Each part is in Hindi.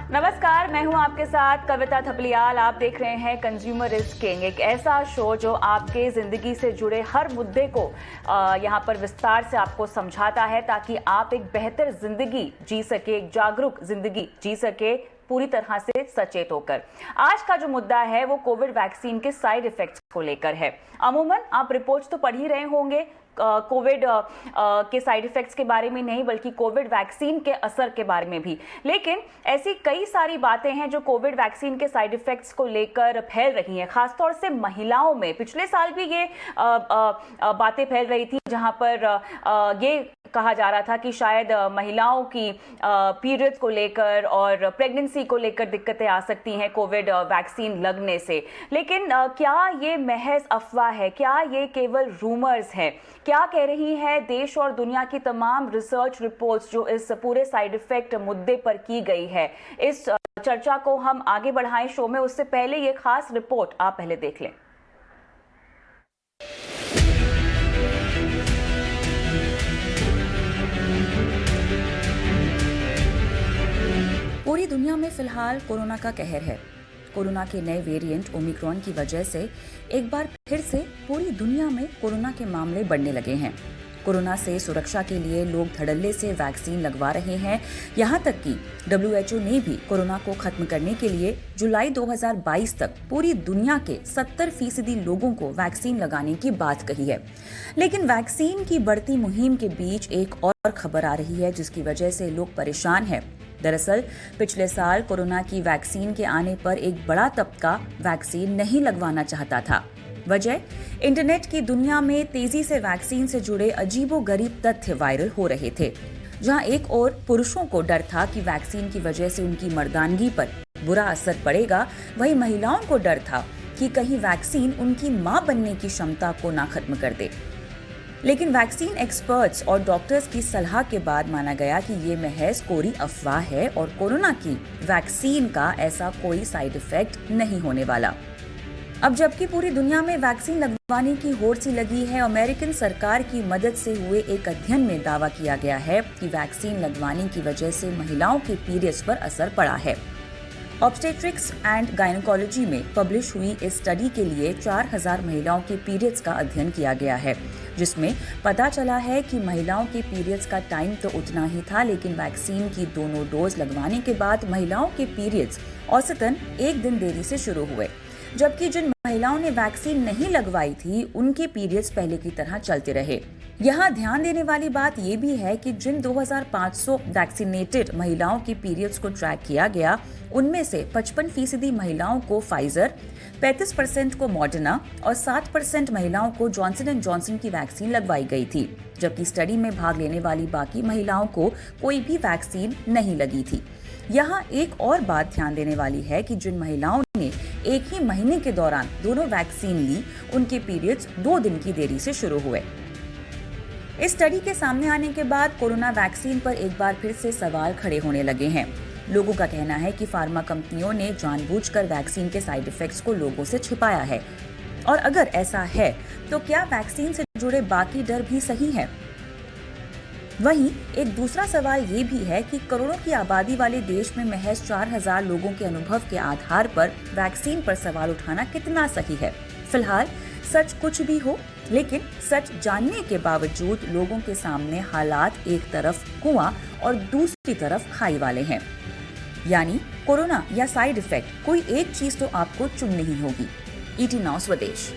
नमस्कार, मैं हूं आपके साथ कविता थपलियाल। आप देख रहे हैं कंज्यूमर इज किंग, एक ऐसा शो जो आपके जिंदगी से जुड़े हर मुद्दे को यहां पर विस्तार से आपको समझाता है ताकि आप एक बेहतर जिंदगी जी सके, एक जागरूक जिंदगी जी सके, पूरी तरह से सचेत होकर। आज का जो मुद्दा है वो कोविड वैक्सीन के साइड इफेक्ट्स को लेकर है। अमूमन आप रिपोर्ट्स तो पढ़ ही रहे होंगे कोविड के साइड इफेक्ट्स के बारे में नहीं बल्कि कोविड वैक्सीन के असर के बारे में भी। लेकिन ऐसी कई सारी बातें हैं जो कोविड वैक्सीन के साइड इफेक्ट्स को लेकर फैल रही हैं, खासतौर से महिलाओं में। पिछले साल भी ये बातें फैल रही थी जहां पर ये कहा जा रहा था कि शायद महिलाओं की पीरियड्स को लेकर और प्रेगनेंसी को लेकर दिक्कतें आ सकती हैं कोविड वैक्सीन लगने से। लेकिन क्या ये महज अफवाह है? क्या ये केवल रूमर्स है? क्या कह रही है देश और दुनिया की तमाम रिसर्च रिपोर्ट्स जो इस पूरे साइड इफेक्ट मुद्दे पर की गई है? इस चर्चा को हम आगे बढ़ाएं शो में, उससे पहले ये खास रिपोर्ट आप पहले देख लें। पूरी दुनिया में फिलहाल कोरोना का कहर है। कोरोना के नए वेरिएंट ओमिक्रॉन की वजह से एक बार फिर से पूरी दुनिया में कोरोना के मामले बढ़ने लगे हैं। कोरोना से सुरक्षा के लिए लोग धड़ल्ले से वैक्सीन लगवा रहे हैं। यहाँ तक कि WHO ने भी कोरोना को खत्म करने के लिए जुलाई 2022 तक पूरी दुनिया के 70% लोगों को वैक्सीन लगाने की बात कही है। लेकिन वैक्सीन की बढ़ती मुहिम के बीच एक और खबर आ रही है जिसकी वजह से लोग परेशान हैं। दरअसल पिछले साल कोरोना की वैक्सीन के आने पर एक बड़ा तबका वैक्सीन नहीं लगवाना चाहता था। वजह, इंटरनेट की दुनिया में तेजी से वैक्सीन से जुड़े अजीबोगरीब तथ्य वायरल हो रहे थे। जहां एक ओर पुरुषों को डर था कि वैक्सीन की वजह से उनकी मर्दानगी पर बुरा असर पड़ेगा, वहीं महिलाओं को डर था कि कहीं वैक्सीन उनकी मां बनने की क्षमता को ना खत्म कर दे। लेकिन वैक्सीन एक्सपर्ट्स और डॉक्टर्स की सलाह के बाद माना गया कि ये महज कोरी अफवाह है और कोरोना की वैक्सीन का ऐसा कोई साइड इफेक्ट नहीं होने वाला। अब जबकि पूरी दुनिया में वैक्सीन लगवाने की होड़ सी लगी है, अमेरिकन सरकार की मदद से हुए एक अध्ययन में दावा किया गया है कि वैक्सीन लगवाने की वजह से महिलाओं के पीरियड्स पर असर पड़ा है। ऑब्स्टेट्रिक्स एंड गायनेकोलॉजी में पब्लिश हुई इस स्टडी के लिए 4000 महिलाओं के पीरियड्स का अध्ययन किया गया है, जिसमें पता चला है कि महिलाओं के पीरियड्स का टाइम तो उतना ही था, लेकिन वैक्सीन की दोनों डोज लगवाने के बाद महिलाओं के पीरियड्स औसतन 1 दिन देरी से शुरू हुए, जबकि जिन महिलाओं ने वैक्सीन नहीं लगवाई थी उनके पीरियड्स पहले की तरह चलते रहे। यहाँ ध्यान देने वाली बात यह भी है कि जिन 2500 वैक्सीनेटेड महिलाओं के पीरियड्स को ट्रैक किया गया, उनमें से 55% महिलाओं को फाइजर, 35% को मॉडर्ना और 7% महिलाओं को जॉनसन एंड जॉनसन की वैक्सीन लगवाई गई थी, जबकि स्टडी में भाग लेने वाली बाकी महिलाओं को कोई भी वैक्सीन नहीं लगी थी। यहाँ एक और बात ध्यान देने वाली है कि जिन महिलाओं ने एक ही महीने के दौरान दोनों वैक्सीन ली, उनके पीरियड्स 2 दिन की देरी से शुरू हुए। इस स्टडी के सामने आने के बाद कोरोना वैक्सीन पर एक बार फिर से सवाल खड़े होने लगे हैं। लोगों का कहना है कि फार्मा कंपनियों ने जानबूझकर वैक्सीन के साइड इफेक्ट्स को लोगों से छिपाया है, और अगर ऐसा है तो क्या वैक्सीन से जुड़े बाकी डर भी सही है? वहीं एक दूसरा सवाल ये भी है कि करोड़ों की आबादी वाले देश में महज 4000 लोगों के अनुभव के आधार पर वैक्सीन पर सवाल उठाना कितना सही है? फिलहाल सच कुछ भी हो, लेकिन सच जानने के बावजूद लोगों के सामने हालात एक तरफ कुआं और दूसरी तरफ खाई वाले हैं। यानी कोरोना या साइड इफेक्ट, कोई एक चीज तो आपको चुननी ही होगी। ET नाउ स्वदेश।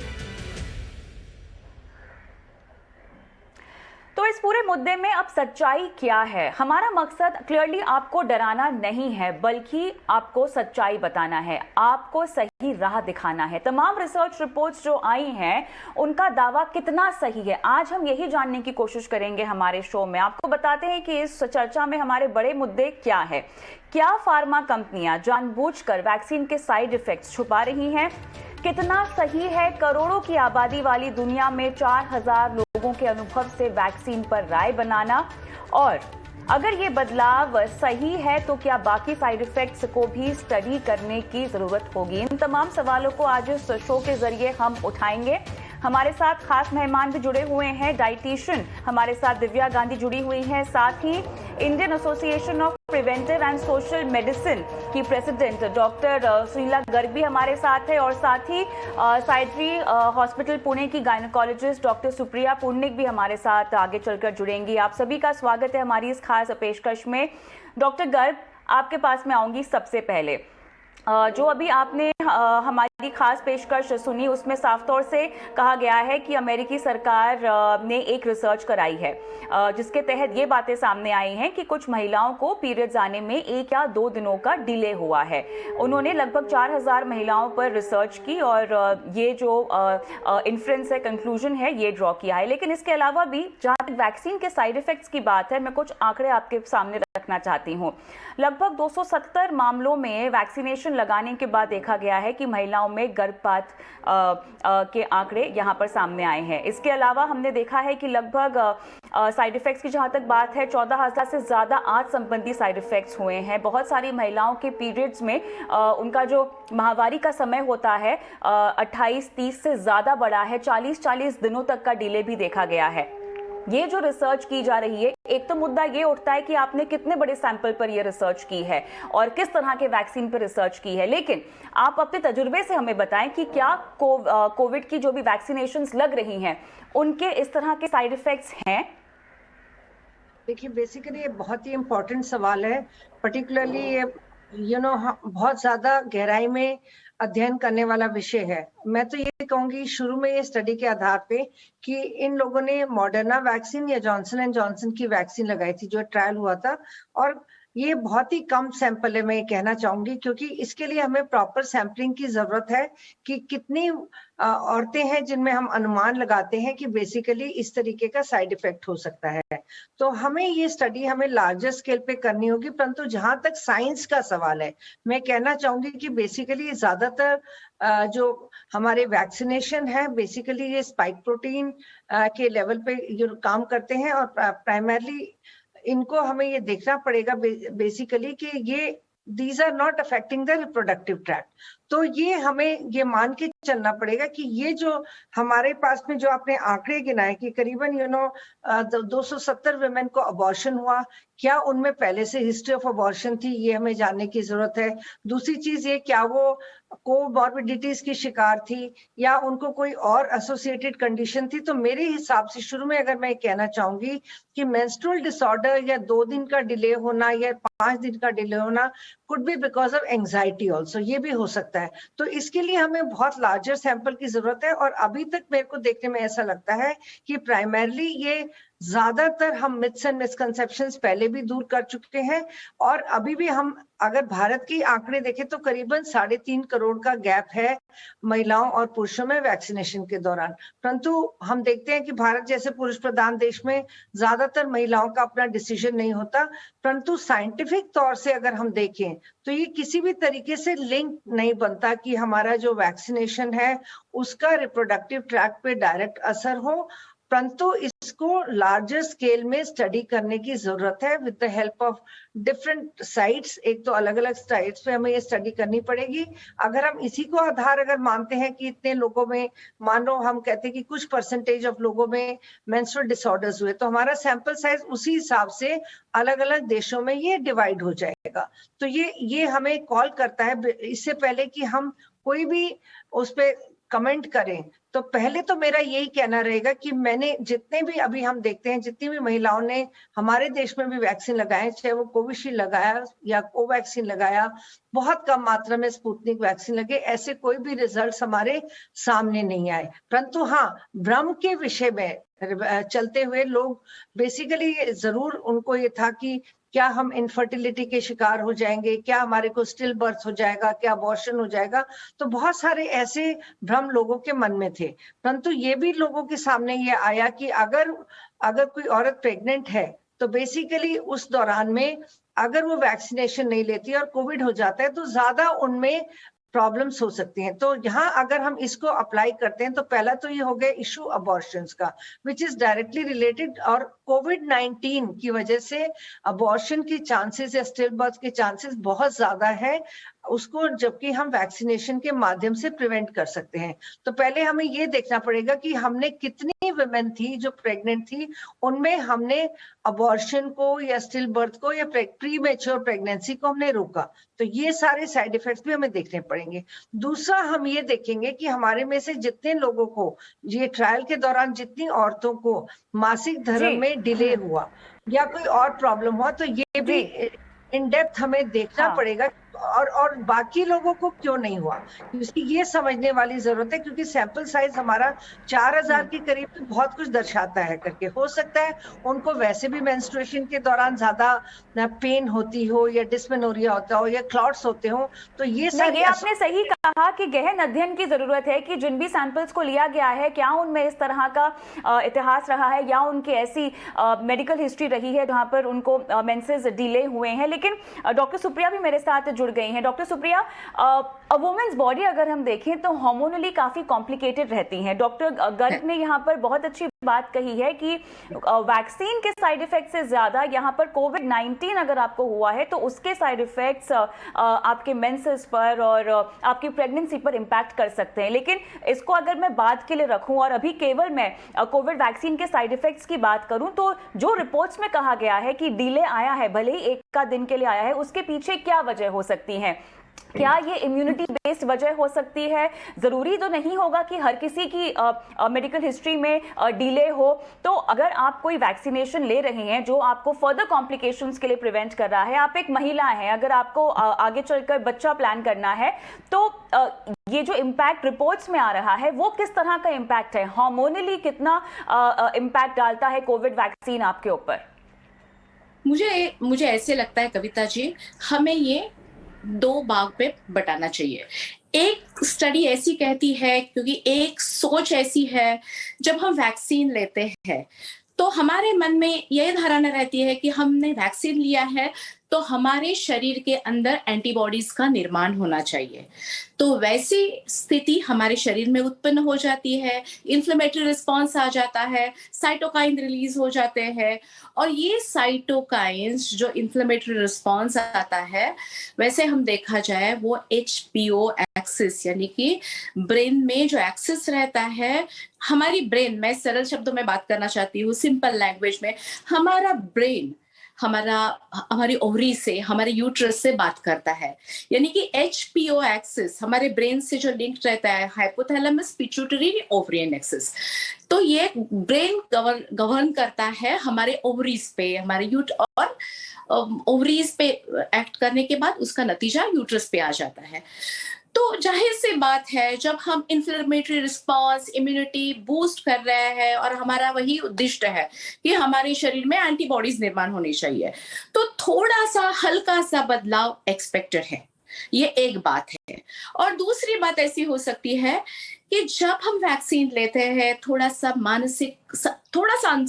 तो इस पूरे मुद्दे में अब सच्चाई क्या है? हमारा मकसद क्लियरली आपको डराना नहीं है, बल्कि आपको सच्चाई बताना है, आपको सही राह दिखाना है। तमाम रिसर्च रिपोर्ट्स जो आई हैं उनका दावा कितना सही है, आज हम यही जानने की कोशिश करेंगे हमारे शो में। आपको बताते हैं कि इस चर्चा में हमारे बड़े मुद्दे क्या है। क्या फार्मा कंपनियां जानबूझकर वैक्सीन के साइड इफेक्ट्स छुपा रही हैं? कितना सही है करोड़ों की आबादी वाली दुनिया में 4000 लोगों के अनुभव से वैक्सीन पर राय बनाना? और अगर ये बदलाव सही है तो क्या बाकी साइड इफेक्ट्स को भी स्टडी करने की जरूरत होगी? इन तमाम सवालों को आज इस शो के जरिए हम उठाएंगे। हमारे साथ खास मेहमान भी जुड़े हुए हैं। डाइटिशियन हमारे साथ दिव्या गांधी जुड़ी हुई हैं, साथ ही Indian Association of Preventive and Social Medicine की प्रेसिडेंट डॉक्टर सुनीला गर्ग भी हमारे साथ है, और साथ ही साइट्री हॉस्पिटल पुणे की गायनेकोलॉजिस्ट डॉक्टर सुप्रिया पुण्यक भी हमारे साथ आगे चलकर जुड़ेंगी। आप सभी का स्वागत है हमारी इस खास पेशकश में। डॉक्टर गर्ग, आपके पास मैं आऊंगी सबसे पहले। जो अभी आपने हमारी खास पेशकश सुनी, उसमें साफ तौर से कहा गया है कि अमेरिकी सरकार ने एक रिसर्च कराई है जिसके तहत ये बातें सामने आई हैं कि कुछ महिलाओं को पीरियड्स आने में 1 या 2 दिनों का डिले हुआ है। उन्होंने लगभग 4000 महिलाओं पर रिसर्च की और ये जो इन्फ्रेंस है, कंक्लूजन है, ये ड्रॉ किया है। लेकिन इसके अलावा भी जहाँ तक वैक्सीन के साइड इफेक्ट्स की बात है, मैं कुछ आंकड़े आपके सामने रखना चाहती हूँ। लगभग 270 मामलों में वैक्सीनेशन लगाने के बाद देखा गया है कि महिलाओं में गर्भपात के आंकड़े यहां पर सामने आए हैं। इसके अलावा हमने देखा है कि लगभग साइड इफेक्ट्स की जहां तक बात है, 14,000 से ज्यादा आंत संबंधी साइड इफेक्ट्स हुए हैं। बहुत सारी महिलाओं के पीरियड्स में उनका जो माहवारी का समय होता है 28-30 से ज्यादा बढ़ा है। 40-40 दिनों तक का डिले भी देखा गया है। ये जो रिसर्च की जा रही है, एक तो मुद्दा ये उठता है कि आपने कितने बड़े सैंपल पर ये रिसर्च की है और किस तरह के वैक्सीन पर रिसर्च की है, लेकिन आप अपने तजुर्बे से हमें बताएं कि क्या कोविड की जो भी वैक्सीनेशंस लग रही हैं उनके इस तरह के साइड इफेक्ट्स हैं? देखिए, बेसिकली ये बहुत ही इम्पोर्टेंट सवाल है, पर्टिकुलरली ये बहुत ज्यादा गहराई में अध्ययन करने वाला विषय है। मैं तो ये कहूंगी शुरू में ये स्टडी के आधार पे कि इन लोगों ने मॉडर्ना वैक्सीन या जॉनसन एंड जॉनसन की वैक्सीन लगाई थी, जो ट्रायल हुआ था, और ये बहुत ही कम सैंपल है, मैं कहना चाहूंगी, क्योंकि इसके लिए हमें प्रॉपर सैंपलिंग की जरूरत है कि कितनी औरतें हैं जिनमें हम अनुमान लगाते हैं कि बेसिकली इस तरीके का साइड इफेक्ट हो सकता है। तो हमें ये स्टडी हमें लार्जर स्केल पे करनी होगी, परंतु जहां तक साइंस का सवाल है, मैं कहना चाहूंगी कि बेसिकली ज्यादातर जो हमारे वैक्सीनेशन है, बेसिकली ये स्पाइक प्रोटीन के लेवल पे ये काम करते हैं, और प्राइमरली इनको हमें ये देखना पड़ेगा बेसिकली कि ये these are not affecting the reproductive tract. तो ये हमें ये मान के चलना पड़ेगा कि ये जो हमारे पास में जो आपने आंकड़े गिनाए कि करीबन 270 वुमेन को अबॉर्शन हुआ, क्या उनमें पहले से हिस्ट्री ऑफ अबॉर्शन थी, ये हमें जानने की जरूरत है। दूसरी चीज ये, क्या वो कोमॉर्बिडिटीज की शिकार थी या उनको कोई और एसोसिएटेड कंडीशन थी। तो मेरे हिसाब से शुरू में अगर मैं कहना चाहूंगी कि मेंस्ट्रुअल डिसऑर्डर या 2 दिन का डिले होना या 5 दिन का डिले होना could be because of anxiety also, ये भी हो सकता है। तो इसके लिए हमें बहुत लार्जर सैंपल की जरूरत है, और अभी तक मेरे को देखने में ऐसा लगता है कि प्राइमरली ये ज्यादातर हम मिथ्स एंड मिसकंसेप्शंस पहले भी दूर कर चुके हैं, और अभी भी हम अगर भारत की आंकड़े देखें तो करीबन 3.5 करोड़ का गैप है महिलाओं और पुरुषों में वैक्सीनेशन के दौरान। परंतु हम देखते हैं कि भारत जैसे पुरुष प्रधान देश में ज्यादातर महिलाओं का अपना डिसीजन नहीं होता, परंतु साइंटिफिक तौर से अगर हम देखें तो ये किसी भी तरीके से लिंक नहीं बनता कि हमारा जो वैक्सीनेशन है उसका रिप्रोडक्टिव ट्रैक्ट पे डायरेक्ट असर हो। परंतु इसको लार्जर स्केल में स्टडी करने की जरूरत है with the help of different sites. एक तो अलग अलग साइट्स पे हमें ये स्टडी करनी पड़ेगी। अगर हम इसी को आधार अगर मानते हैं कि इतने लोगों में, मानो हम कहते हैं कि कुछ परसेंटेज ऑफ लोगों में मेंस्ट्रुअल डिसऑर्डर्स हुए, तो हमारा सैंपल साइज उसी हिसाब से अलग अलग देशों में ये डिवाइड हो जाएगा। तो ये हमें कॉल करता है, इससे पहले कि हम कोई भी उस पर कमेंट करें, तो पहले तो मेरा यही कहना रहेगा कि मैंने जितने भी अभी हम देखते हैं, जितनी भी महिलाओं ने हमारे देश में भी वैक्सीन लगाए, चाहे वो कोविशील्ड लगाया या कोवैक्सीन लगाया, बहुत कम मात्रा में स्पुतनिक वैक्सीन लगे, ऐसे कोई भी रिजल्ट्स हमारे सामने नहीं आए। परंतु हाँ, भ्रम के विषय में चलते हुए लोग बेसिकली जरूर उनको ये था कि क्या हम इनफर्टिलिटी के शिकार हो जाएंगे, क्या हमारे को स्टिल बर्थ हो जाएगा, क्या अबॉर्शन हो जाएगा। तो बहुत सारे ऐसे भ्रम लोगों के मन में थे। परंतु ये भी लोगों के सामने ये आया कि अगर कोई औरत प्रेग्नेंट है तो बेसिकली उस दौरान में अगर वो वैक्सीनेशन नहीं लेती और कोविड हो जाता है तो ज्यादा उनमें प्रॉब्लम्स हो सकती हैं। तो यहाँ अगर हम इसको अप्लाई करते हैं तो पहला तो ये हो गया इशू अबॉर्शंस का, विच इज डायरेक्टली रिलेटेड, और कोविड-19 की वजह से अबॉर्शन की चांसेस या स्टिल बर्थ के चांसेस बहुत ज्यादा है उसको जबकि हम वैक्सीनेशन के माध्यम से प्रिवेंट कर सकते हैं। तो पहले हमें ये देखना पड़ेगा कि हमने कितनी वुमेन थी जो प्रेग्नेंट थी, उनमें हमने अबॉर्शन को या स्टिल बर्थ को या प्री मैच्योर प्रेगनेंसी को हमने रोका। तो ये सारे साइड इफेक्ट्स भी हमें देखने पड़ेंगे। दूसरा हम ये देखेंगे कि हमारे में से जितने लोगों को ये ट्रायल के दौरान जितनी औरतों को मासिक धर्म में डिले हुआ या कोई और प्रॉब्लम हुआ, तो ये भी इन डेप्थ हमें देखना पड़ेगा और बाकी लोगों को क्यों नहीं हुआ, क्योंकि ये समझने वाली जरूरत है, क्योंकि सैंपल साइज हमारा 4000 के करीब तो बहुत कुछ दर्शाता है करके। हो सकता है उनको वैसे भी मेंस्ट्रुएशन के दौरान ज्यादा पेन होती हो या डिस्मेनोरिया होता हो या क्लॉट्स होते हो, तो ये सब ये आपने सही कहा कि गहन अध्ययन की जरूरत है कि जिन भी सैंपल्स को लिया गया है क्या उनमें इस तरह का इतिहास रहा है या उनकी ऐसी मेडिकल हिस्ट्री रही है जहां पर उनको मेंसेस डिले हुए हैं। लेकिन डॉक्टर सुप्रिया भी मेरे साथ जुड़ गई हैं। डॉक्टर सुप्रिया, वुमेन्स बॉडी अगर हम देखें तो हार्मोनली काफी कॉम्प्लिकेटेड रहती हैं। डॉक्टर गर्ग ने यहाँ पर बहुत अच्छी बात कही है कि वैक्सीन के साइड इफेक्ट से ज्यादा यहाँ पर कोविड-19 अगर आपको हुआ है तो उसके साइड इफेक्ट्स आपके मेंसेस पर और आपकी प्रेगनेंसी पर इम्पैक्ट कर सकते हैं। लेकिन इसको अगर मैं बात के लिए रखूं और अभी केवल मैं कोविड वैक्सीन के साइड इफेक्ट्स की बात करूं तो जो रिपोर्ट्स में कहा गया है कि डिले आया है, भले ही एक का दिन के लिए आया है, उसके पीछे क्या वजह हो सकती है? क्या ये इम्यूनिटी बेस्ड वजह हो सकती है? जरूरी तो नहीं होगा कि हर किसी की मेडिकल हिस्ट्री में डिले हो। तो अगर आप कोई वैक्सीनेशन ले रहे हैं जो आपको फर्दर कॉम्प्लिकेशंस के लिए प्रिवेंट कर रहा है, आप एक महिला हैं, अगर आपको आगे चलकर बच्चा प्लान करना है, तो ये जो इम्पैक्ट रिपोर्ट्स में आ रहा है वो किस तरह का इम्पैक्ट है? हार्मोनली कितना इम्पैक्ट डालता है कोविड वैक्सीन आपके ऊपर? मुझे ऐसे लगता है कविता जी, हमें ये 2 भाग पे बटाना चाहिए। एक स्टडी ऐसी कहती है, क्योंकि एक सोच ऐसी है, जब हम वैक्सीन लेते हैं तो हमारे मन में यह धारणा रहती है कि हमने वैक्सीन लिया है तो हमारे शरीर के अंदर एंटीबॉडीज का निर्माण होना चाहिए। तो वैसी स्थिति हमारे शरीर में उत्पन्न हो जाती है, इन्फ्लेमेटरी रिस्पॉन्स आ जाता है, साइटोकाइन रिलीज हो जाते हैं, और ये साइटोकाइंस जो इन्फ्लेमेटरी रिस्पॉन्स आता है, वैसे हम देखा जाए वो HPO एक्सिस यानी कि ब्रेन में जो एक्सिस रहता है, हमारी ब्रेन, मैं सरल शब्दों में बात करना चाहती हूँ, सिंपल लैंग्वेज में, हमारा ब्रेन हमारी ओवरी से, हमारे यूट्रस से बात करता है। यानी कि HPO एक्सिस हमारे ब्रेन से जो लिंक रहता है, हाइपोथैलेमस पिट्यूटरी ओवरियन एक्सिस, तो ये ब्रेन गवर्न करता है हमारे ओवरीज पे, हमारे और ओवरीज पे एक्ट करने के बाद उसका नतीजा यूट्रस पे आ जाता है। तो जाहिर सी बात है, जब हम इन्फ्लेमेटरी रिस्पॉन्स, इम्यूनिटी बूस्ट कर रहे हैं और हमारा वही उद्देश्य है कि हमारे शरीर में एंटीबॉडीज निर्माण होनी चाहिए, तो थोड़ा सा हल्का सा बदलाव एक्सपेक्टेड है। ये एक बात है। और दूसरी बात ऐसी हो सकती है कि जब हम वैक्सीन लेते हैं थोड़ा सा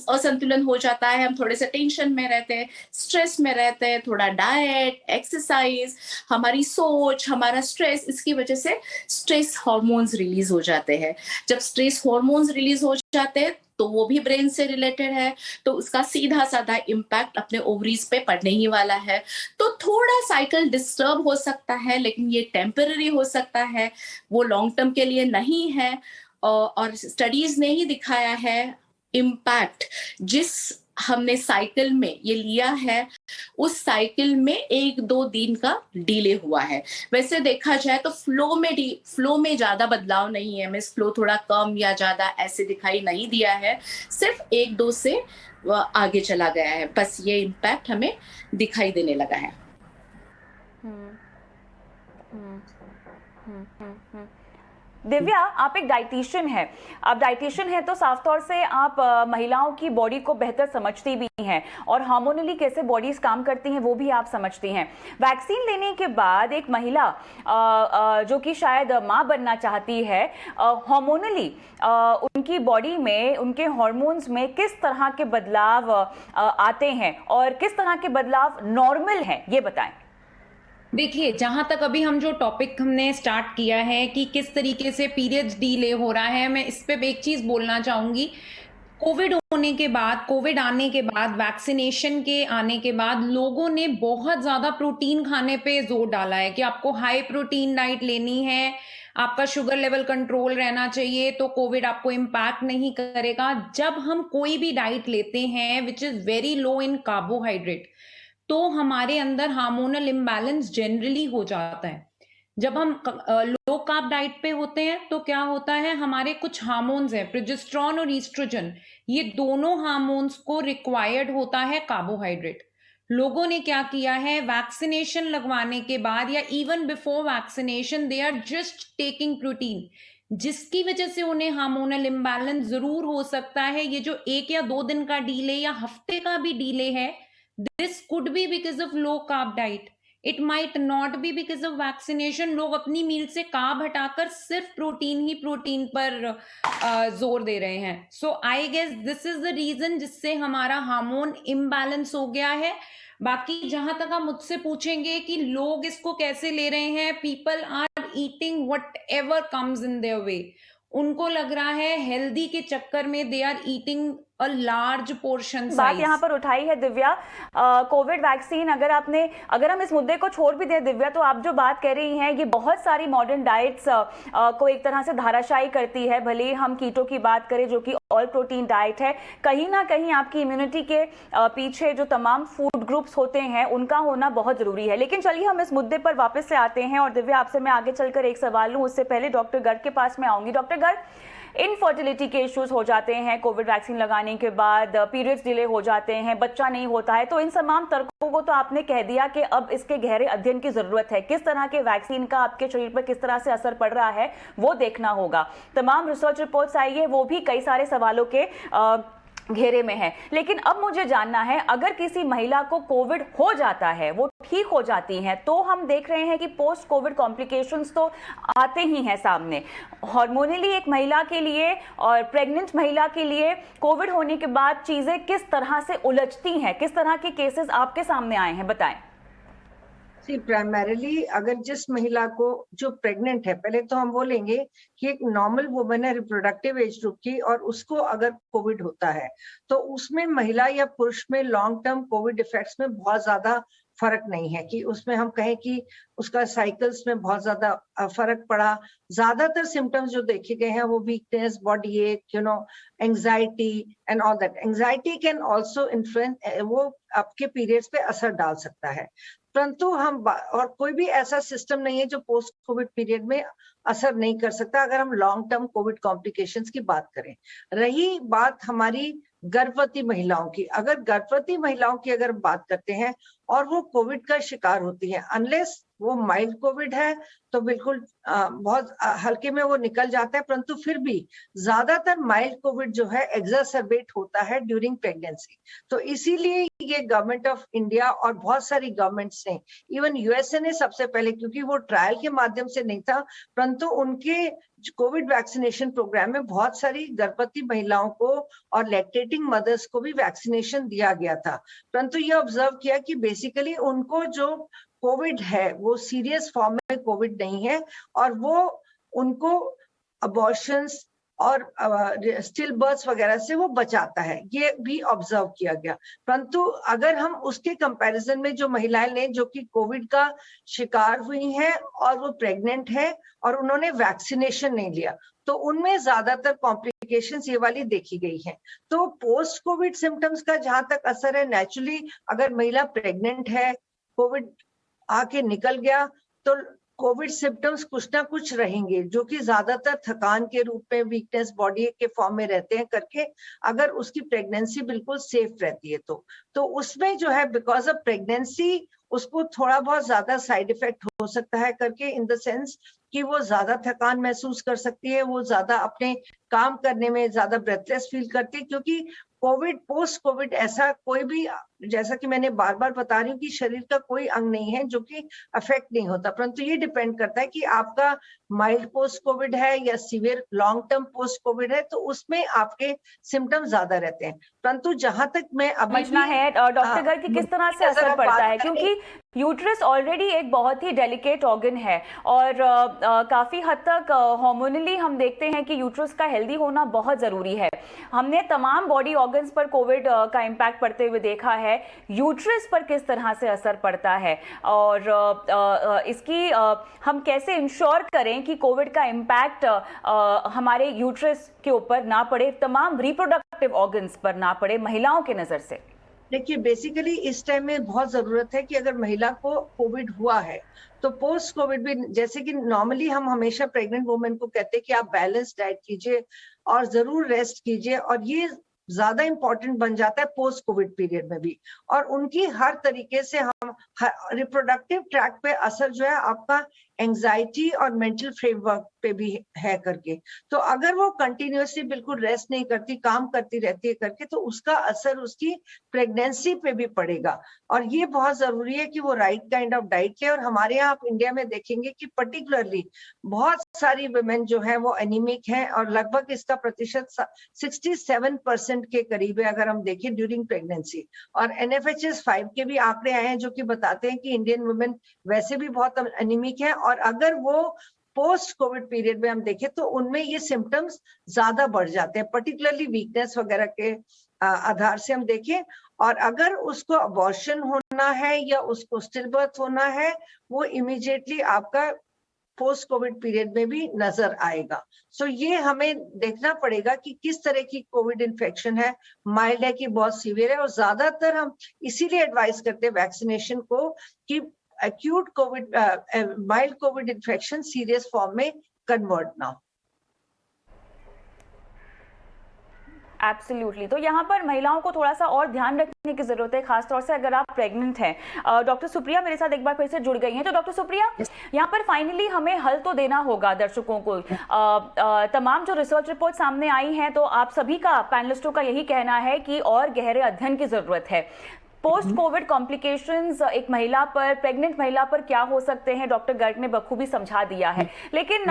असंतुलन हो जाता है, हम थोड़े से टेंशन में रहते हैं, स्ट्रेस में रहते हैं, थोड़ा डाइट, एक्सरसाइज, हमारी सोच, हमारा स्ट्रेस, इसकी वजह से स्ट्रेस हार्मोन्स रिलीज हो जाते हैं। जब स्ट्रेस हार्मोन्स रिलीज हो जाते हैं तो वो भी ब्रेन से रिलेटेड है, तो उसका सीधा साधा इम्पैक्ट अपने ओवरीज पे पड़ने ही वाला है। तो थोड़ा साइकिल डिस्टर्ब हो सकता है, लेकिन ये टेम्पररी हो सकता है, वो लॉन्ग टर्म के लिए नहीं है। और स्टडीज ने ही दिखाया है इम्पैक्ट जिस हमने साइकिल में ये लिया है, उस साइकिल में 1-2 दिन का डिले हुआ है। वैसे देखा जाए तो फ्लो में ज्यादा बदलाव नहीं है, मिस फ्लो थोड़ा कम या ज्यादा ऐसे दिखाई नहीं दिया है, सिर्फ 1-2 से आगे चला गया है, बस ये इम्पैक्ट हमें दिखाई देने लगा है। दिव्या, आप एक डाइटिशियन हैं। आप डाइटिशियन हैं तो साफ तौर से आप महिलाओं की बॉडी को बेहतर समझती भी हैं और हार्मोनली कैसे बॉडीज काम करती हैं वो भी आप समझती हैं। वैक्सीन लेने के बाद एक महिला जो कि शायद माँ बनना चाहती है, हार्मोनली उनकी बॉडी में, उनके हार्मोन्स में किस तरह के बदलाव आते हैं और किस तरह के बदलाव नॉर्मल हैं, ये बताएं। देखिए, जहां तक अभी हम जो टॉपिक हमने स्टार्ट किया है कि किस तरीके से पीरियड्स डिले हो रहा है, मैं इस पे एक चीज बोलना चाहूंगी। कोविड होने के बाद, कोविड आने के बाद, वैक्सीनेशन के आने के बाद लोगों ने बहुत ज्यादा प्रोटीन खाने पे जोर डाला है कि आपको हाई प्रोटीन डाइट लेनी है, आपका शुगर लेवल कंट्रोल रहना चाहिए, तो कोविड आपको इम्पैक्ट नहीं करेगा। जब हम कोई भी डाइट लेते हैं which is very low in carbohydrate, तो हमारे अंदर हार्मोनल इम्बैलेंस जनरली हो जाता है। जब हम लो कार्ब डाइट पे होते हैं तो क्या होता है, हमारे कुछ हार्मोन्स हैं, प्रोजेस्टेरोन और ईस्ट्रोजन, ये दोनों हार्मोन्स को रिक्वायर्ड होता है कार्बोहाइड्रेट। लोगों ने क्या किया है, वैक्सीनेशन लगवाने के बाद या even before vaccination they are just taking protein, जिसकी वजह से उन्हें हार्मोनल इम्बैलेंस जरूर हो सकता है। ये जो 1 या 2 दिन का डीले या हफ्ते का भी डीले है, this could be because of low carb diet, it might not be because of vaccination. लोग अपनी मील से कार्ब हटाकर सिर्फ प्रोटीन पर जोर दे रहे हैं। So I guess this is the reason जिससे हमारा हार्मोन इम्बैलेंस हो गया है। बाकी जहां तक आप मुझसे पूछेंगे कि लोग इसको कैसे ले रहे हैं, people are eating whatever comes in their way. उनको लग रहा है हेल्दी के चक्कर में they are eating a large portion size. बात यहाँ पर उठाई है दिव्या, कोविड वैक्सीन, अगर हम इस मुद्दे को छोड़ भी दें दिव्या, तो आप जो बात कह रही हैं ये बहुत सारी मॉडर्न डाइट्स को एक तरह से धाराशायी करती है। भले ही हम कीटो की बात करें जो कि ऑल प्रोटीन डाइट है, कहीं ना कहीं आपकी इम्यूनिटी के पीछे जो तमाम फूड ग्रुप्स होते हैं उनका होना बहुत जरूरी है। लेकिन चलिए हम इस मुद्दे पर वापस से आते हैं, और दिव्या आपसे मैं आगे चलकर एक सवाल लूं, उससे पहले डॉक्टर गर्ग के पास में आऊंगी। डॉक्टर गर्ग, इनफर्टिलिटी के इश्यूज हो जाते हैं कोविड वैक्सीन लगाने के बाद, पीरियड्स डिले हो जाते हैं, बच्चा नहीं होता है, तो इन तमाम तर्कों को तो आपने कह दिया कि अब इसके गहरे अध्ययन की जरूरत है। किस तरह के वैक्सीन का आपके शरीर पर किस तरह से असर पड़ रहा है वो देखना होगा। तमाम रिसर्च रिपोर्ट्स आई है, वो भी कई सारे सवालों के घेरे में है। लेकिन अब मुझे जानना है, अगर किसी महिला को कोविड हो जाता है, वो ठीक हो जाती हैं, तो हम देख रहे हैं कि पोस्ट कोविड कॉम्प्लिकेशंस तो आते ही हैं सामने। हार्मोनली एक महिला के लिए और प्रेग्नेंट महिला के लिए कोविड होने के बाद चीजें किस तरह से उलझती हैं, किस तरह के केसेस आपके सामने आए हैं, बताएं। प्राइमरीली अगर जिस महिला को जो प्रेग्नेंट है, पहले तो हम बोलेंगे कि एक नॉर्मल वुमन है रिप्रोडक्टिव एज ग्रुप की, और उसको अगर कोविड होता है तो उसमें महिला या पुरुष में लॉन्ग टर्म कोविड इफेक्ट्स में बहुत ज्यादा फर्क नहीं है कि उसमें हम कहें कि उसका साइकिल्स में बहुत ज्यादा फर्क पड़ा। ज्यादातर सिम्टम्स जो देखे गए हैं वो वीकनेस, बॉडी एक, anxiety and all that. Anxiety can also influence, वो आपके पीरियड्स पे असर डाल सकता है, परंतु और कोई भी ऐसा सिस्टम नहीं है जो पोस्ट कोविड पीरियड में असर नहीं कर सकता अगर हम लॉन्ग टर्म कोविड कॉम्प्लिकेशंस की बात करें। रही बात हमारी गर्भवती महिलाओं की, अगर गर्भवती महिलाओं की अगर बात करते हैं और वो कोविड का शिकार होती है, अनलेस वो माइल्ड कोविड है तो बिल्कुल बहुत हल्के में वो निकल जाता है, परंतु फिर भी ज्यादातर माइल्ड कोविड जो है एग्जर्सर्बेट होता है ड्यूरिंग प्रेगनेंसी। तो इसीलिए ये गवर्नमेंट ऑफ इंडिया और बहुत सारी गवर्नमेंट्स ने, इवन यूएसए ने सबसे पहले, क्योंकि वो ट्रायल के माध्यम से नहीं था, परंतु उनके कोविड वैक्सीनेशन प्रोग्राम में बहुत सारी गर्भवती महिलाओं को और लैक्टेटिंग मदर्स को भी वैक्सीनेशन दिया गया था। परंतु ये ऑब्जर्व किया कि बेसिकली उनको जो कोविड है वो सीरियस फॉर्म में कोविड नहीं है, और वो उनको अबॉर्शंस और स्टिल बर्थ्स वगैरह से वो बचाता है, ये भी ऑब्जर्व किया गया। परंतु अगर हम उसके कंपैरिजन में जो महिलाएं ने जो कि कोविड का शिकार हुई हैं और वो प्रेग्नेंट है और उन्होंने वैक्सीनेशन नहीं लिया, तो उनमें ज्यादातर कॉम्प्लिकेशंस ये वाली देखी गई है। तो पोस्ट कोविड सिम्टम्स का जहां तक असर है, नेचुरली अगर महिला प्रेग्नेंट है, कोविड आके निकल गया, तो कोविड सिम्टम्स कुछ ना कुछ रहेंगे, जो कि ज्यादातर थकान के रूप में, वीकनेस, बॉडी के फॉर्म में रहते हैं करके, अगर उसकी प्रेगनेंसी बिल्कुल सेफ रहती है तो उसमें जो है बिकॉज ऑफ प्रेगनेंसी उसको थोड़ा बहुत ज्यादा साइड इफेक्ट हो सकता है करके, इन द सेंस कि वो ज्यादा थकान महसूस कर सकती है, वो ज्यादा अपने काम करने में ज्यादा ब्रेथलेस फील करती है, क्योंकि कोविड, पोस्ट कोविड ऐसा कोई भी जैसा कि मैंने बार बार बता रही हूँ कि शरीर का कोई अंग नहीं है जो कि अफेक्ट नहीं होता, परंतु ये डिपेंड करता है कि आपका माइल्ड पोस्ट कोविड है या severe long term post Covid है, तो उसमें आपके सिम्टम्स ज्यादा रहते हैं। परंतु जहां तक मैं अभी समझना है डॉक्टर गर्ग कि किस तरह से असर पड़ता है, क्योंकि यूट्रस ऑलरेडी एक बहुत ही डेलिकेट ऑर्गन है और काफी हद तक हार्मोनली हम देखते हैं कि यूट्रस का हेल्दी होना बहुत जरूरी है। हमने तमाम बॉडी ऑर्गन्स पर कोविड का इम्पैक्ट पड़ते हुए देखा है, यूट्रस पर किस तरह से असर पड़ता है और इसकी हम कैसे इंश्योर करें कि कोविड का इम्पैक्ट हमारे यूट्रस के ऊपर ना पड़े, तमाम रिप्रोडक्टिव ऑर्गन्स पर ना पड़े महिलाओं के नजर से। देखिए, बेसिकली इस टाइम में बहुत जरूरत है कि अगर महिला को कोविड हुआ है तो पोस्ट कोविड भी, जैसे कि नॉर्मली हम हमेशा प्रेग्नेंट वुमेन को कहते हैं कि आप बैलेंस डाइट कीजिए और जरूर रेस्ट कीजिए, और ये ज्यादा इंपॉर्टेंट बन जाता है पोस्ट कोविड पीरियड में भी। और उनकी हर तरीके से हम रिप्रोडक्टिव ट्रैक पे असर जो है आपका एंजाइटी और मेंटल फ्रेमवर्क पे भी है करके, तो अगर वो कंटिन्यूअसली बिल्कुल रेस्ट नहीं करती, काम करती रहती है करके, तो उसका असर उसकी प्रेगनेंसी पे भी पड़ेगा। और ये बहुत जरूरी है कि वो राइट काइंड ऑफ डाइट ले। और हमारे यहाँ आप इंडिया में देखेंगे कि पर्टिकुलरली बहुत सारी वुमेन जो है वो एनीमिक है, और लगभग इसका प्रतिशत 67% के करीब है अगर हम देखें ड्यूरिंग प्रेगनेंसी। और NFHS 5 के भी आंकड़े आए हैं जो कि बताते हैं कि इंडियन वुमेन वैसे भी बहुत एनीमिक है, और अगर वो पोस्ट कोविड पीरियड में हम देखें तो उनमें ये सिम्टम्स ज्यादा बढ़ जाते हैं, पर्टिकुलरली वीकनेस वगैरह के आधार से हम देखें। और अगर उसको अबॉर्शन होना है या उसको स्टिल बर्थ होना है, वो इमीडिएटली आपका पोस्ट कोविड पीरियड में भी नजर आएगा। सो ये हमें देखना पड़ेगा कि किस तरह की कोविड इन्फेक्शन है, माइल्ड है कि बहुत सीवियर है। और ज्यादातर हम इसीलिए एडवाइस करते हैं वैक्सीनेशन को कि acute Covid mild Covid infection serious form में कन्वर्ट ना हो। एब्सोल्युटली। तो यहाँ पर महिलाओं को थोड़ा सा और ध्यान रखने की जरूरत है, खासतौर से अगर आप प्रेग्नेंट हैं। डॉक्टर सुप्रिया मेरे साथ एक बार फिर से जुड़ गई हैं। तो डॉक्टर सुप्रिया, यहाँ पर फाइनली हमें हल तो देना होगा दर्शकों को। तमाम जो रिसर्च रिपोर्ट सामने आई हैं, तो आप सभी का, पैनलिस्टों का यही कहना है कि और गहरे अध्ययन की जरूरत है। पोस्ट कोविड कॉम्प्लिकेशंस एक महिला पर, प्रेग्नेंट महिला पर क्या हो सकते हैं, डॉक्टर गर्ग ने बखूबी समझा दिया है। लेकिन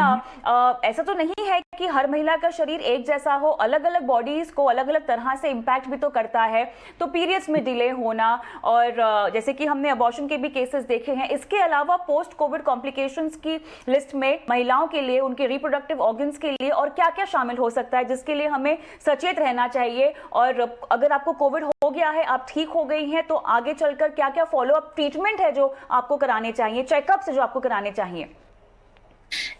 ऐसा तो नहीं है कि हर महिला का शरीर एक जैसा हो, अलग अलग बॉडीज को अलग अलग तरह से इम्पैक्ट भी तो करता है। तो पीरियड्स में डिले होना, और जैसे कि हमने अबॉर्शन के भी केसेस देखे हैं। इसके अलावा पोस्ट कोविड कॉम्प्लिकेशंस की लिस्ट में महिलाओं के लिए, उनके रिप्रोडक्टिव ऑर्गन्स के लिए और क्या क्या शामिल हो सकता है, जिसके लिए हमें सचेत रहना चाहिए। और अगर आपको कोविड हो गया है, आप ठीक हो गई हैं, तो आगे चलकर क्या क्या फॉलो अप ट्रीटमेंट है जो आपको कराने चाहिए, चेकअप्स जो आपको कराने चाहिए?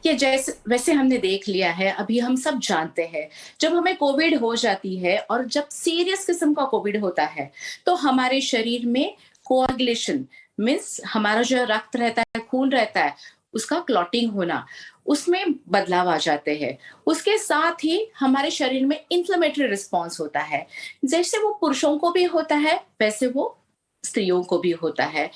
ये जैसे वैसे हमने देख लिया है, अभी हम सब जानते हैं, जब हमें कोविड हो जाती है और जब सीरियस किस्म का कोविड होता है, तो हमारे शरीर में कोआगुलेशन मींस हमारा जो रक्त रहता है, खून रहता है, उसका क्लॉटिंग होना, उसमें बदलाव आ जाते हैं। उसके साथ ही हमारे शरीर में इन्फ्लेमेटरी रिस्पॉन्स होता है। जैसे वो पुरुषों को भी होता है, वैसे वो स्त्रियों को भी होता है।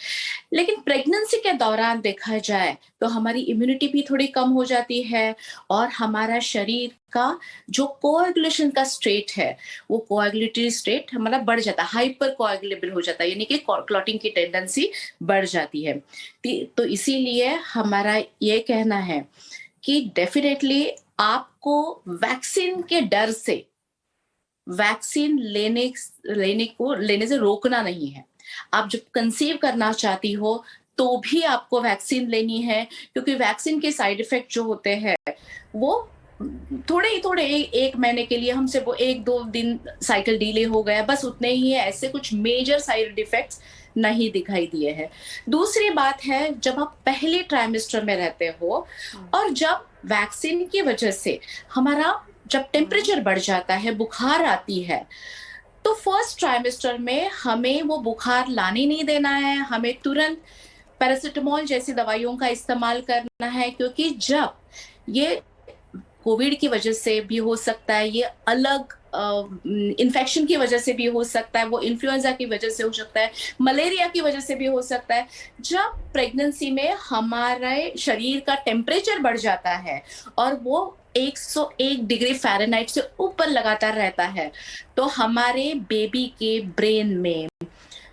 लेकिन प्रेगनेंसी के दौरान देखा जाए तो हमारी इम्यूनिटी भी थोड़ी कम हो जाती है, और हमारा शरीर का जो कोएगुलेशन का स्टेट है, वो कोएगुलेटरी स्टेट हमारा बढ़ जाता है, हाइपर कोएगुलेबल हो जाता है, यानी कि क्लॉटिंग की टेंडेंसी बढ़ जाती है। तो इसीलिए हमारा ये कहना है कि डेफिनेटली आपको वैक्सीन के डर से वैक्सीन लेने से रोकना नहीं है। आप जब कंसीव करना चाहती हो तो भी आपको वैक्सीन लेनी है, क्योंकि वैक्सीन के साइड इफेक्ट जो होते हैं वो थोड़े एक महीने के लिए, हमसे वो 1-2 दिन साइकिल डिले हो गया, बस उतने ही है। ऐसे कुछ मेजर साइड इफेक्ट्स नहीं दिखाई दिए हैं। दूसरी बात है, जब आप पहले ट्राइमेस्टर में रहते हो और जब वैक्सीन की वजह से हमारा जब टेम्परेचर बढ़ जाता है, बुखार आती है, तो फर्स्ट ट्राइमेस्टर में हमें वो बुखार लाने नहीं देना है। हमें तुरंत पैरासिटामोल जैसी दवाइयों का इस्तेमाल करना है, क्योंकि जब ये कोविड की वजह से भी हो सकता है, ये अलग इन्फेक्शन की वजह से भी हो सकता है, वो इन्फ्लुएंजा की वजह से हो सकता है, मलेरिया की वजह से भी हो सकता है। जब प्रेगनेंसी में हमारे शरीर का टेम्परेचर बढ़ जाता है और वो 101 डिग्री फ़ारेनहाइट से ऊपर लगातार रहता है, तो हमारे बेबी के ब्रेन में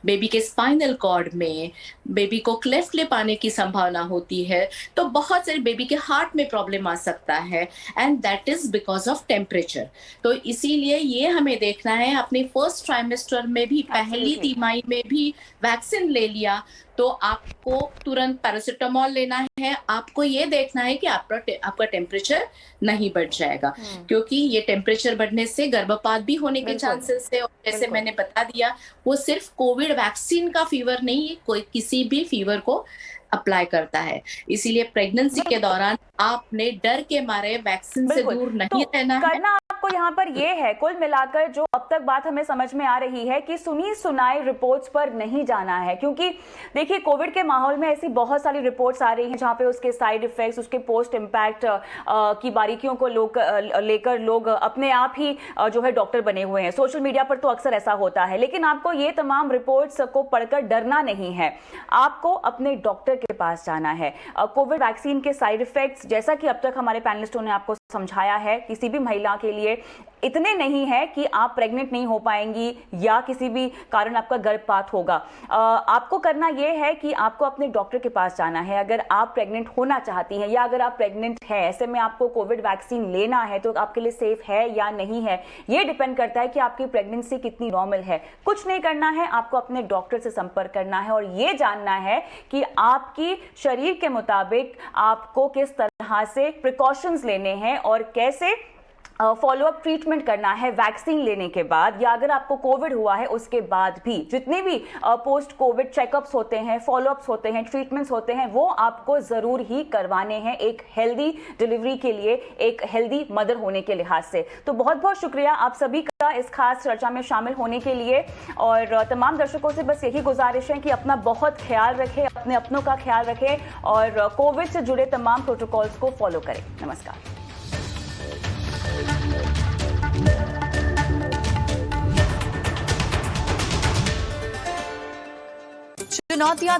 बेबी के स्पाइनल कॉर्ड में, बेबी को क्लेफ्ट लिप आने की संभावना होती है, तो बहुत सारे बेबी के हार्ट में प्रॉब्लम आ सकता है, and that is because of temperature. तो इसीलिए ये हमें देखना है, अपने फर्स्ट ट्राइमेस्टर में भी, पहली तिमाही में भी वैक्सीन ले लिया तो आपको तुरंत पैरासिटामोल लेना है। आपको ये देखना है कि आपका टेम्परेचर नहीं बढ़ जाएगा, क्योंकि ये टेम्परेचर बढ़ने से गर्भपात भी होने के चांसेस है। और जैसे मैंने बता दिया, वो सिर्फ कोविड वैक्सीन का फीवर नहीं है, कोई किसी भी फीवर को अप्लाई करता है। इसीलिए प्रेगनेंसी के दौरान आपने डर के मारे वैक्सीन से दूर नहीं रहना है। करना आपको यहाँ पर ये है, कुल मिलाकर जो अब तक बात हमें समझ में आ रही है कि सुनी सुनाई रिपोर्ट्स पर नहीं जाना है, क्योंकि देखिए कोविड के माहौल में ऐसी बहुत सारी रिपोर्ट्स आ रही हैं जहाँ पे उसके साइड इफेक्ट्स, उसके पोस्ट इम्पैक्ट की बारीकियों को लेकर लोग अपने आप ही जो है डॉक्टर बने हुए हैं। सोशल मीडिया पर तो अक्सर ऐसा होता है, लेकिन आपको ये तमाम रिपोर्ट्स को पढ़कर डरना नहीं है, आपको अपने डॉक्टर के पास जाना है। कोविड वैक्सीन के साइड इफेक्ट्स, जैसा कि अब तक हमारे पैनलिस्टों ने आपको समझाया है, किसी भी महिला के लिए इतने नहीं है कि आप प्रेग्नेंट नहीं हो पाएंगी या किसी भी कारण आपका गर्भपात होगा। आपको करना यह है कि आपको अपने डॉक्टर के पास जाना है। अगर आप प्रेग्नेंट होना चाहती हैं या अगर आप प्रेग्नेंट हैं, ऐसे में आपको कोविड वैक्सीन लेना है तो आपके लिए सेफ है या नहीं है, ये डिपेंड करता है कि आपकी प्रेगनेंसी कितनी नॉर्मल है। कुछ नहीं करना है, आपको अपने डॉक्टर से संपर्क करना है और ये जानना है कि आपकी शरीर के मुताबिक आपको किस तरह से प्रिकॉशंस लेने हैं और कैसे फॉलोअप ट्रीटमेंट करना है वैक्सीन लेने के बाद, या अगर आपको कोविड हुआ है उसके बाद भी। जितने भी पोस्ट कोविड चेकअप्स होते हैं, फॉलोअप्स होते हैं, ट्रीटमेंट्स होते हैं, वो आपको जरूर ही करवाने हैं एक हेल्दी डिलीवरी के लिए, एक हेल्दी मदर होने के लिहाज से। तो बहुत बहुत शुक्रिया आप सभी का इस खास चर्चा में शामिल होने के लिए, और तमाम दर्शकों से बस यही गुजारिश है कि अपना बहुत ख्याल रखें, अपने अपनों का ख्याल रखें और कोविड से जुड़े तमाम प्रोटोकॉल्स को फॉलो करें। नमस्कार। चुनौतियां